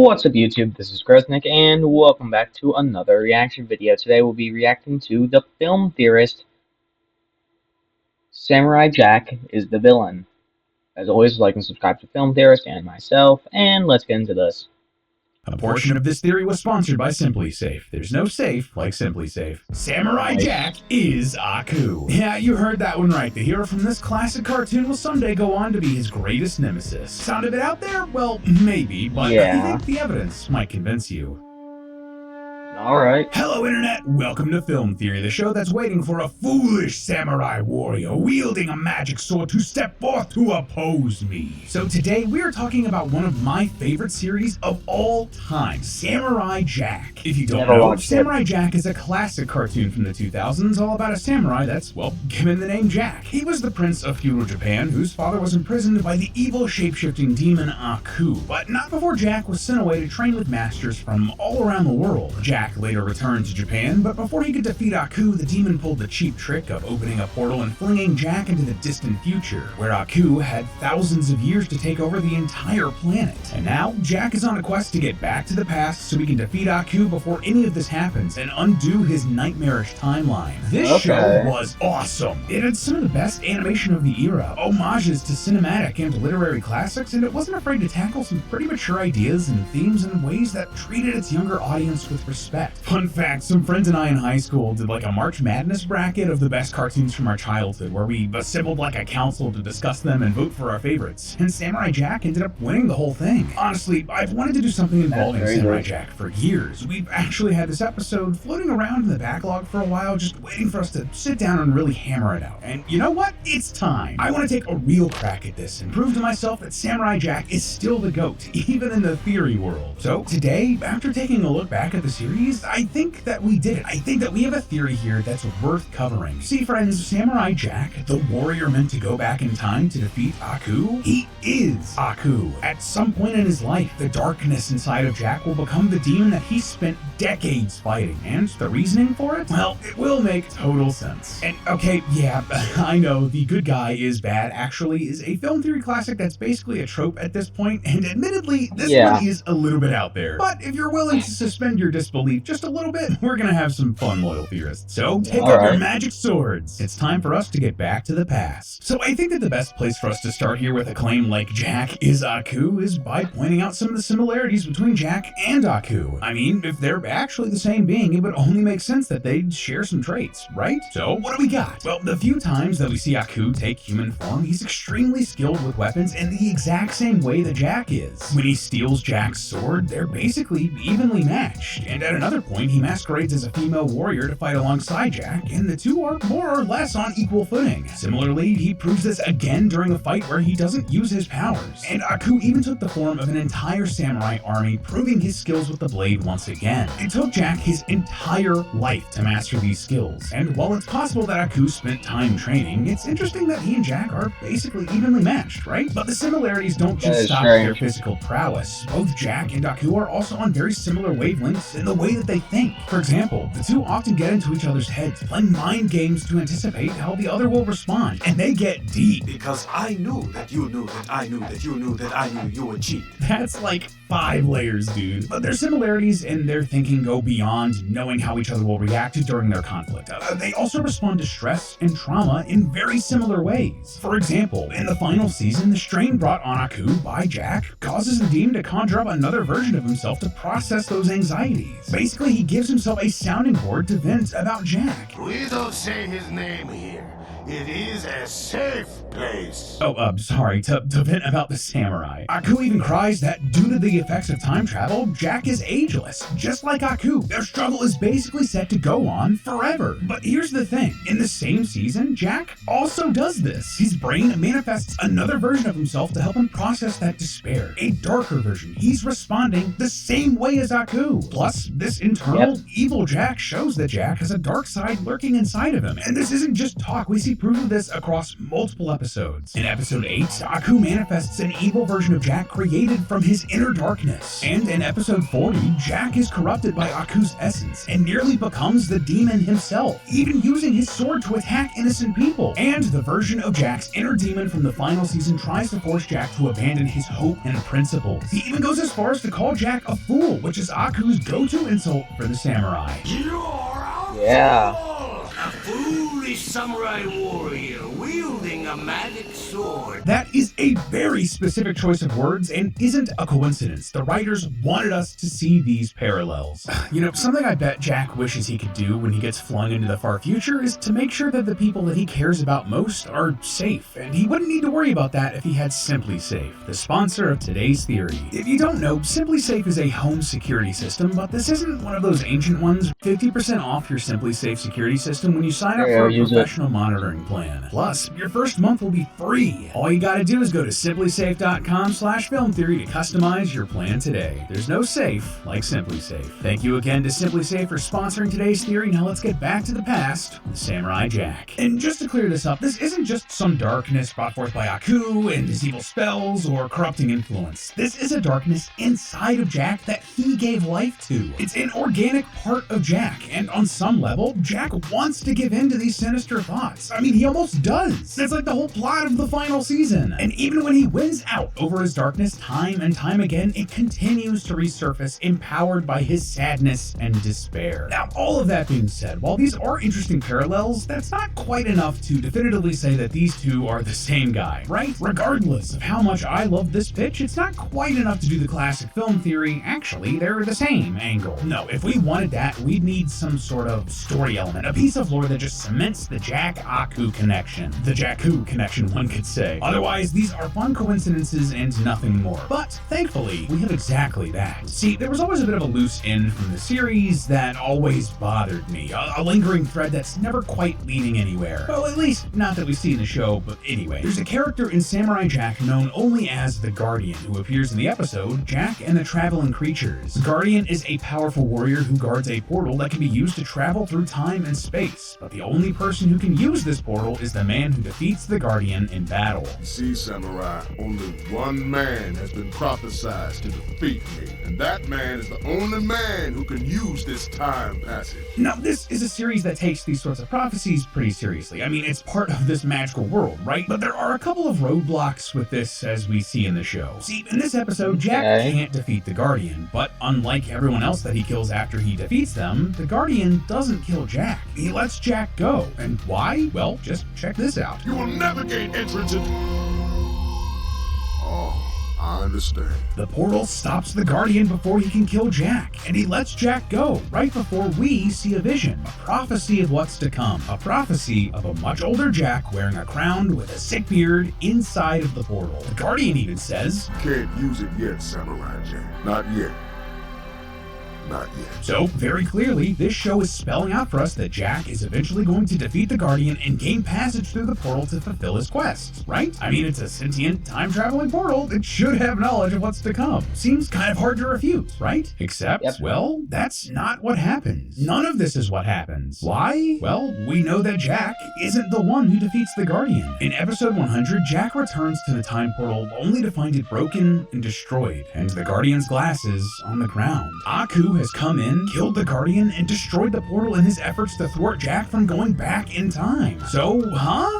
What's up YouTube, this is Gresnick, and welcome back to another reaction video. Today we'll be reacting to the film theorist, Samurai Jack is the villain. As always, like and subscribe to Film Theorist and myself, and let's get into this. A portion of this theory was sponsored by Simply Safe. There's no safe like Simply Safe. Samurai Jack is Aku. Yeah, you heard that one right. The hero from this classic cartoon will someday go on to be his greatest nemesis. Sound a bit out there? Well, maybe, but I think the evidence might convince you. Alright. Hello Internet, welcome to Film Theory, the show that's waiting for a foolish samurai warrior wielding a magic sword to step forth to oppose me. So today we are talking about one of my favorite series of all time, Samurai Jack. If you don't know, Samurai Jack is a classic cartoon from the 2000s all about a samurai that's, well, given the name Jack. He was the prince of feudal Japan whose father was imprisoned by the evil shape-shifting demon Aku, but not before Jack was sent away to train with masters from all around the world. Jack later returned to Japan, but before he could defeat Aku, the demon pulled the cheap trick of opening a portal and flinging Jack into the distant future, where Aku had thousands of years to take over the entire planet. And now, Jack is on a quest to get back to the past so he can defeat Aku before any of this happens and undo his nightmarish timeline. This show was awesome. It had some of the best animation of the era, homages to cinematic and literary classics, and it wasn't afraid to tackle some pretty mature ideas and themes in ways that treated its younger audience with respect. Fun fact, some friends and I in high school did like a March Madness bracket of the best cartoons from our childhood, where we assembled like a council to discuss them and vote for our favorites. And Samurai Jack ended up winning the whole thing. Honestly, I've wanted to do something involving Samurai Jack for years. We've actually had this episode floating around in the backlog for a while, just waiting for us to sit down and really hammer it out. And you know what? It's time. I want to take a real crack at this and prove to myself that Samurai Jack is still the GOAT, even in the theory world. So today, after taking a look back at the series, I think that we did it. I think that we have a theory here that's worth covering. See friends, Samurai Jack, the warrior meant to go back in time to defeat Aku, he is Aku. At some point in his life, the darkness inside of Jack will become the demon that he spent decades fighting, and the reasoning for it? Well, it will make total sense. And okay, yeah, I know the good guy is bad actually is a film theory classic that's basically a trope at this point, and admittedly, this one is a little bit out there. But if you're willing to suspend your disbelief just a little bit, we're gonna have some fun, loyal theorists. So take up your magic swords. It's time for us to get back to the past. So I think that the best place for us to start here with a claim like Jack is Aku is by pointing out some of the similarities between Jack and Aku. I mean, if they're actually the same being, it would only make sense that they'd share some traits, right? So what do we got? Well, the few times that we see Aku take human form, he's extremely skilled with weapons in the exact same way that Jack is. When he steals Jack's sword, they're basically evenly matched, and at another point, he masquerades as a female warrior to fight alongside Jack, and the two are more or less on equal footing. Similarly, he proves this again during a fight where he doesn't use his powers, and Aku even took the form of an entire samurai army, proving his skills with the blade once again. It took Jack his entire life to master these skills, and while it's possible that Aku spent time training, it's interesting that he and Jack are basically evenly matched, right? But the similarities don't just stop at their physical prowess. Both Jack and Aku are also on very similar wavelengths in the way that they think. For example, the two often get into each other's heads, playing mind games to anticipate how the other will respond, and they get deep. Because I knew that you knew that I knew that you knew that I knew you would cheat. That's like 5 layers, dude. But their similarities in their thinking go beyond knowing how each other will react during their conflict. They also respond to stress and trauma in very similar ways. For example, in the final season, the strain brought on Aku by Jack causes the demon to conjure up another version of himself to process those anxieties. Basically, he gives himself a sounding board to vent about Jack. We don't say his name here. It is a safe place. Sorry, to vent about the samurai. Aku even cries that due to the effects of time travel, Jack is ageless, just like Aku. Their struggle is basically set to go on forever. But here's the thing, in the same season, Jack also does this. His brain manifests another version of himself to help him process that despair, a darker version. He's responding the same way as Aku. Plus, this internal evil Jack shows that Jack has a dark side lurking inside of him. And this isn't just talk, we see proof of this across multiple episodes. In episode 8, Aku manifests an evil version of Jack created from his inner darkness. And in episode 40, Jack is corrupted by Aku's essence and nearly becomes the demon himself, even using his sword to attack innocent people. And the version of Jack's inner demon from the final season tries to force Jack to abandon his hope and principles. He even goes as far as to call Jack a fool, which is Aku's go-to insult for the samurai. You're a Yeah. fool! A foolish samurai warrior wielding a magic sword. That is a very specific choice of words and isn't a coincidence. The writers wanted us to see these parallels. You know, something I bet Jack wishes he could do when he gets flung into the far future is to make sure that the people that he cares about most are safe, and he wouldn't need to worry about that if he had Simply Safe, the sponsor of today's theory. If you don't know, Simply Safe is a home security system, but this isn't one of those ancient ones. 50% off your Simply Safe security system when you sign up for a professional monitoring plan. Plus, your first month will be free. All you gotta do is go to simplysafe.com/filmtheory to customize your plan today. There's no safe like Simply Safe. Thank you again to Simply Safe for sponsoring today's theory. Now let's get back to the past with Samurai Jack. And just to clear this up, this isn't just some darkness brought forth by Aku and his evil spells or corrupting influence. This is a darkness inside of Jack that he gave life to. It's an organic part of Jack, and on some level, Jack wants to give in to these sinister thoughts. I mean, he almost does. That's like the whole plot of the final season. And even when he wins out over his darkness time and time again, it continues to resurface, empowered by his sadness and despair. Now, all of that being said, while these are interesting parallels, that's not quite enough to definitively say that these two are the same guy, right? Regardless of how much I love this pitch, it's not quite enough to do the classic film theory, actually, they're the same angle. No, if we wanted that, we'd need some sort of story element, a piece of lore that just cements the Jack-Aku connection. The Jakku connection, one could say. Otherwise, these are fun coincidences and nothing more. But thankfully, we have exactly that. See, there was always a bit of a loose end from the series that always bothered me. A lingering thread that's never quite leading anywhere. Well, at least not that we see in the show, but anyway. There's a character in Samurai Jack known only as the Guardian, who appears in the episode Jack and the Traveling Creatures. The Guardian is a powerful warrior who guards a portal that can be used to travel through time and space, but the only person who can use this portal is the man who defeats the Guardian in battle. See, Samurai, only one man has been prophesied to defeat me, and that man is the only man who can use this time passage. Now, this is a series that takes these sorts of prophecies pretty seriously. I mean, it's part of this magical world, right? But there are a couple of roadblocks with this, as we see in the show. See, in this episode, Jack can't defeat the Guardian, but unlike everyone else that he kills after he defeats them, the Guardian doesn't kill Jack. He lets Jack go. And why? Well, just check this out. You will never gain entrance into... Oh, I understand. The portal stops the Guardian before he can kill Jack, and he lets Jack go right before we see a vision, a prophecy of what's to come, a prophecy of a much older Jack wearing a crown with a sick beard inside of the portal. The Guardian even says, Can't use it yet, Samurai Jack. Not yet. Not yet. So, very clearly, this show is spelling out for us that Jack is eventually going to defeat the Guardian and gain passage through the portal to fulfill his quest, right? I mean, it's a sentient, time-traveling portal. It should have knowledge of what's to come. Seems kind of hard to refute, right? Except, well, that's not what happens. None of this is what happens. Why? Well, we know that Jack isn't the one who defeats the Guardian. In episode 100, Jack returns to the time portal only to find it broken and destroyed, and the Guardian's glasses on the ground. Aku has come in, killed the Guardian, and destroyed the portal in his efforts to thwart Jack from going back in time. So,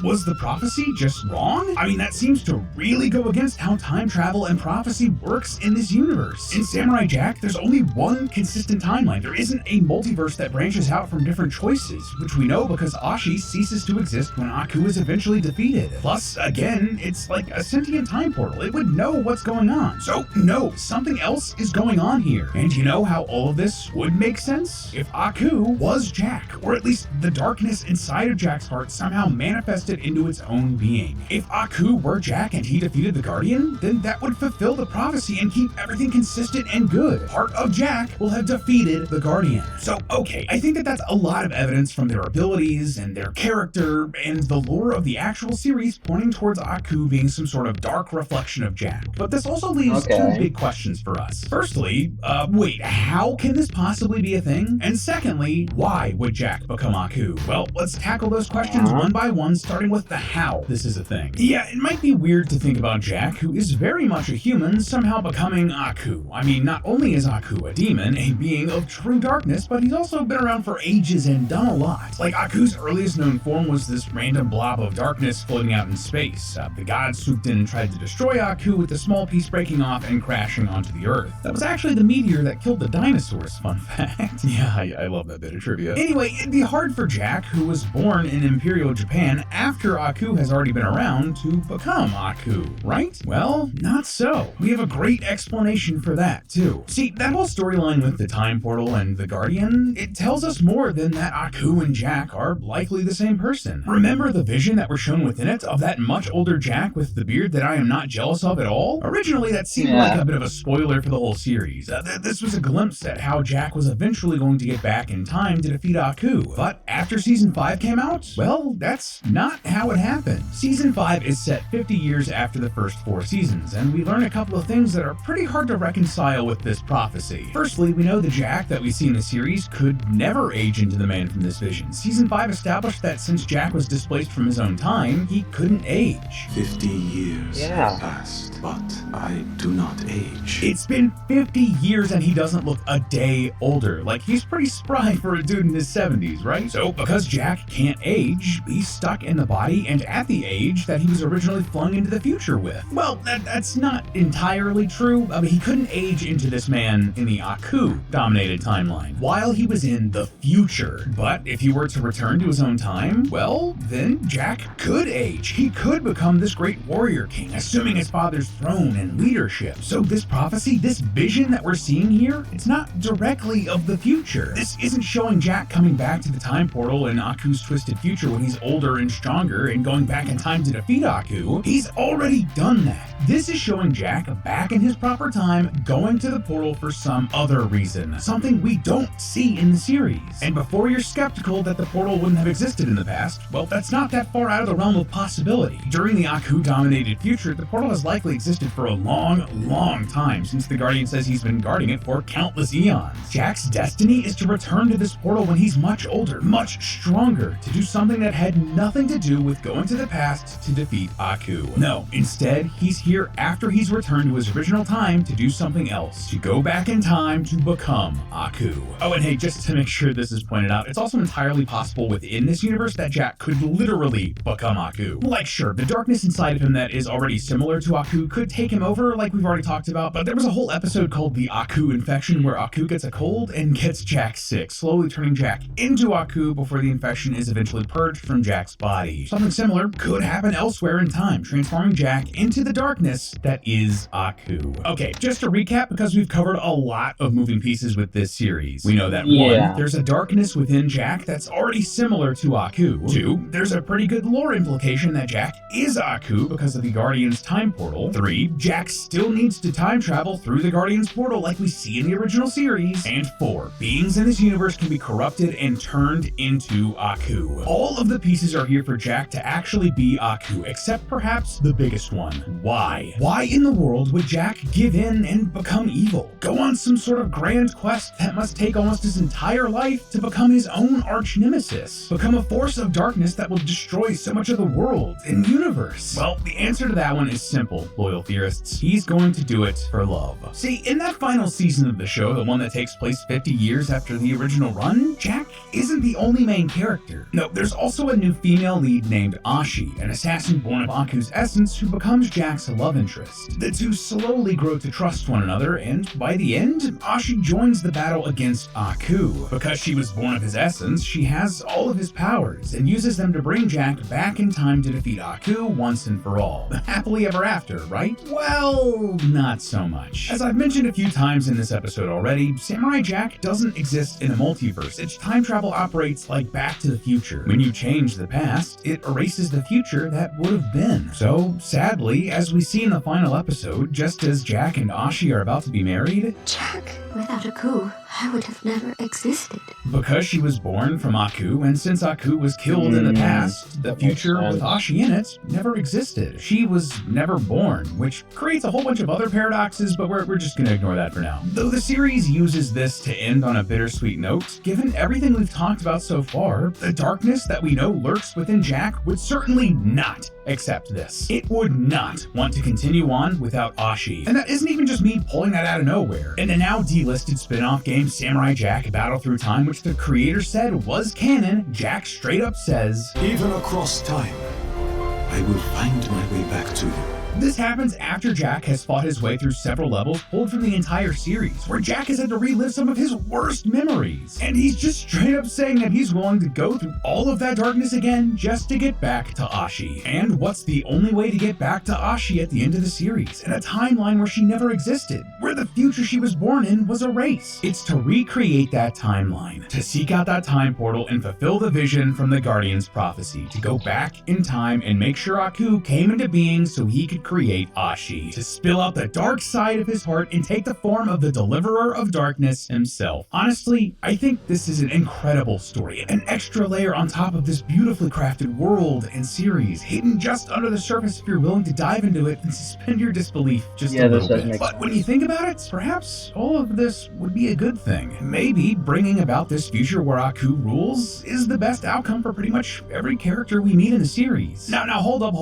was the prophecy just wrong? I mean, that seems to really go against how time travel and prophecy works in this universe. In Samurai Jack, there's only one consistent timeline. There isn't a multiverse that branches out from different choices, which we know because Ashi ceases to exist when Aku is eventually defeated. Plus, again, it's like a sentient time portal. It would know what's going on. So, no, something else is going on here. And you know how all of this would make sense? If Aku was Jack, or at least the darkness inside of Jack's heart somehow manifested into its own being. If Aku were Jack and he defeated the Guardian, then that would fulfill the prophecy and keep everything consistent and good. Part of Jack will have defeated the Guardian. So, okay, I think that that's a lot of evidence from their abilities and their character and the lore of the actual series pointing towards Aku being some sort of dark reflection of Jack. But this also leaves two big questions for us. Firstly, wait, how How can this possibly be a thing? And secondly, why would Jack become Aku? Well, let's tackle those questions one by one, starting with the how this is a thing. Yeah, it might be weird to think about Jack, who is very much a human, somehow becoming Aku. I mean, not only is Aku a demon, a being of true darkness, but he's also been around for ages and done a lot. Like, Aku's earliest known form was this random blob of darkness floating out in space. The gods swooped in and tried to destroy Aku, with the small piece breaking off and crashing onto the Earth. That was actually the meteor that killed the dinosaurs, fun fact. Yeah, I love that bit of trivia. Anyway, it'd be hard for Jack, who was born in Imperial Japan after Aku has already been around, to become Aku, right? Well, not so. We have a great explanation for that, too. See, that whole storyline with the time portal and the Guardian, it tells us more than that Aku and Jack are likely the same person. Remember the vision that we're shown within it of that much older Jack with the beard that I am not jealous of at all? Originally, that seemed like a bit of a spoiler for the whole series. This was a glimpse at how Jack was eventually going to get back in time to defeat Aku. But after Season 5 came out, well, that's not how it happened. Season 5 is set 50 years after the first 4 seasons, and we learn a couple of things that are pretty hard to reconcile with this prophecy. Firstly, we know the Jack that we see in the series could never age into the man from this vision. Season 5 established that since Jack was displaced from his own time, he couldn't age. 50 years have passed, but I do not age. It's been 50 years and he doesn't look a day older. Like, he's pretty spry for a dude in his 70s, right? So, because Jack can't age, he's stuck in the body and at the age that he was originally flung into the future with. Well, that's not entirely true. I mean, he couldn't age into this man in the Aku-dominated timeline while he was in the future. But if he were to return to his own time, well, then Jack could age. He could become this great warrior king, assuming his father's throne and leadership. So this prophecy, this vision that we're seeing here, it's not directly of the future. This isn't showing Jack coming back to the time portal in Aku's twisted future when he's older and stronger and going back in time to defeat Aku. He's already done that. This is showing Jack back in his proper time, going to the portal for some other reason, something we don't see in the series. And before you're skeptical that the portal wouldn't have existed in the past, well, that's not that far out of the realm of possibility. During the Aku-dominated future, the portal has likely existed for a long time, since the Guardian says he's been guarding it for countless eons. Jack's destiny is to return to this portal when he's much older, much stronger, to do something that had nothing to do with going to the past to defeat Aku. No, instead, he's here after he's returned to his original time to do something else, to go back in time to become Aku. Oh, and hey, just to make sure this is pointed out, it's also entirely possible within this universe that Jack could literally become Aku. Like, sure, the darkness inside of him that is already similar to Aku could take him over, like we've already talked about, but there was a whole episode called the Aku Infection where Aku gets a cold and gets Jack sick, slowly turning Jack into Aku before the infection is eventually purged from Jack's body. Something similar could happen elsewhere in time, transforming Jack into the darkness that is Aku. Okay, just to recap, because we've covered a lot of moving pieces with this series. We know that 1, there's a darkness within Jack that's already similar to Aku. 2, there's a pretty good lore implication that Jack is Aku because of the Guardian's time portal. 3, Jack still needs to time travel through the Guardian's portal like we see in the original series. And 4, beings in this universe can be corrupted and turned into Aku. All of the pieces are here for Jack to actually be Aku, except perhaps the biggest one. Why? Why in the world would Jack give in and become evil? Go on some sort of grand quest that must take almost his entire life to become his own arch nemesis? Become a force of darkness that will destroy so much of the world and universe? Well, the answer to that one is simple, loyal theorists. He's going to do it for love. See, in that final season of the show, the one that takes place 50 years after the original run, Jack isn't the only main character. No, there's also a new female lead named Ashi, an assassin born of Aku's essence who becomes Jack's love interest. The two slowly grow to trust one another, and by the end, Ashi joins the battle against Aku. Because she was born of his essence, she has all of his powers, and uses them to bring Jack back in time to defeat Aku once and for all. Happily ever after, right? Well, not so much. As I've mentioned a few times in this episode already, Samurai Jack doesn't exist in a multiverse. Its time travel operates like Back to the Future. When you change the past, it erases the future that would have been. So, sadly, as we see in the final episode, just as Jack and Ashi are about to be married, Jack, without a coup, I would have never existed. Because she was born from Aku, and since Aku was killed in the past, the that makes future with sense. Ashi in it never existed. She was never born, which creates a whole bunch of other paradoxes, but we're just gonna ignore that for now. Though the series uses this to end on a bittersweet note, given everything we've talked about so far, the darkness that we know lurks within Jack would certainly not accept this. It would not want to continue on without Ashi. And that isn't even just me pulling that out of nowhere. In the now delisted spin-off game Samurai Jack Battle Through Time, which the creator said was canon, Jack straight up says, Even across time, I will find my way back to you. This happens after Jack has fought his way through several levels pulled from the entire series, where Jack has had to relive some of his worst memories. And he's just straight up saying that he's willing to go through all of that darkness again just to get back to Ashi. And what's the only way to get back to Ashi at the end of the series, in a timeline where she never existed, where the future she was born in was erased? It's to recreate that timeline, to seek out that time portal and fulfill the vision from the Guardian's prophecy, to go back in time and make sure Aku came into being so he could create Ashi, to spill out the dark side of his heart and take the form of the deliverer of darkness himself. Honestly, I think this is an incredible story, an extra layer on top of this beautifully crafted world and series, hidden just under the surface if you're willing to dive into it and suspend your disbelief just a little bit. But when you think about it, perhaps all of this would be a good thing. Maybe bringing about this future where Aku rules is the best outcome for pretty much every character we meet in the series. Now hold up,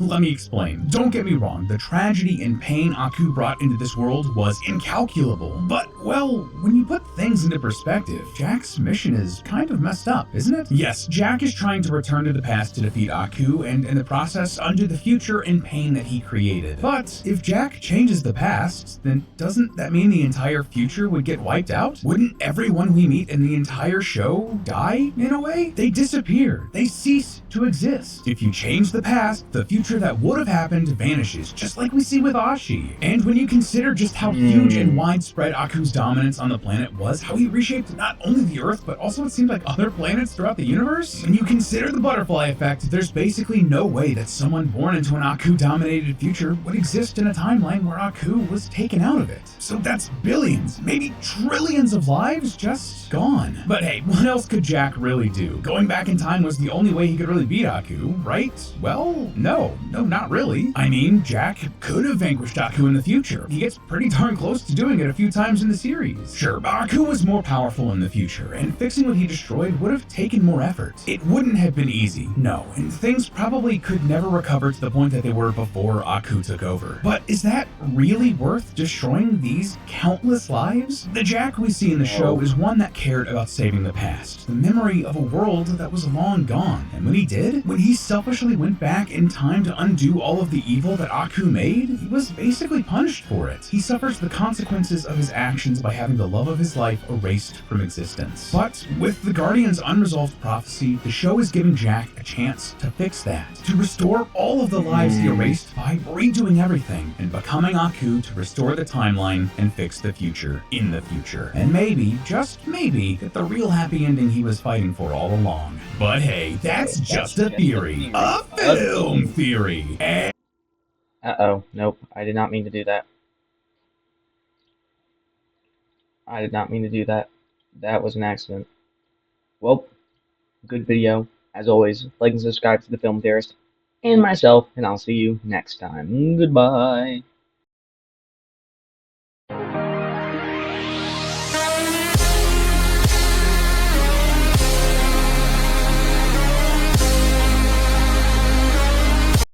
let me explain. Don't get me wrong, the tragedy and pain Aku brought into this world was incalculable. But, well, when you put things into perspective, Jack's mission is kind of messed up, isn't it? Yes, Jack is trying to return to the past to defeat Aku, and in the process undo the future and pain that he created. But if Jack changes the past, then doesn't that mean the entire future would get wiped out? Wouldn't everyone we meet in the entire show die, in a way? They disappear. They cease to exist. If you change the past, the future that would have happened vanishes, just like we see with Ashi. And when you consider just how huge and widespread Aku's dominance on the planet was, how he reshaped not only the Earth, but also it seemed like other planets throughout the universe, when you consider the butterfly effect, there's basically no way that someone born into an Aku-dominated future would exist in a timeline where Aku was taken out of it. So that's billions, maybe trillions of lives just gone. But hey, what else could Jack really do? Going back in time was the only way he could really beat Aku, right? Well, no, not really. I mean, Jack could have vanquished Aku in the future. He gets pretty darn close to doing it a few times in the series. Sure, but Aku was more powerful in the future, and fixing what he destroyed would have taken more effort. It wouldn't have been easy, no, and things probably could never recover to the point that they were before Aku took over. But is that really worth destroying these countless lives? The Jack we see in the show is one that cared about saving the past, the memory of a world that was long gone. And when he did, when he selfishly went back in time to undo all of the evil that Aku made, he was basically punished for it. He suffers the consequences of his actions by having the love of his life erased from existence. But with the Guardian's unresolved prophecy, the show is giving Jack a chance to fix that, to restore all of the lives he erased by redoing everything and becoming Aku to restore the timeline and fix the future in the future. And maybe, just maybe, get the real happy ending he was fighting for all along. But hey, that's just a theory. A film theory. Uh-oh, nope, I did not mean to do that. I did not mean to do that. That was an accident. Well, good video. As always, like and subscribe to The Film Theorist and myself, and I'll see you next time. Goodbye.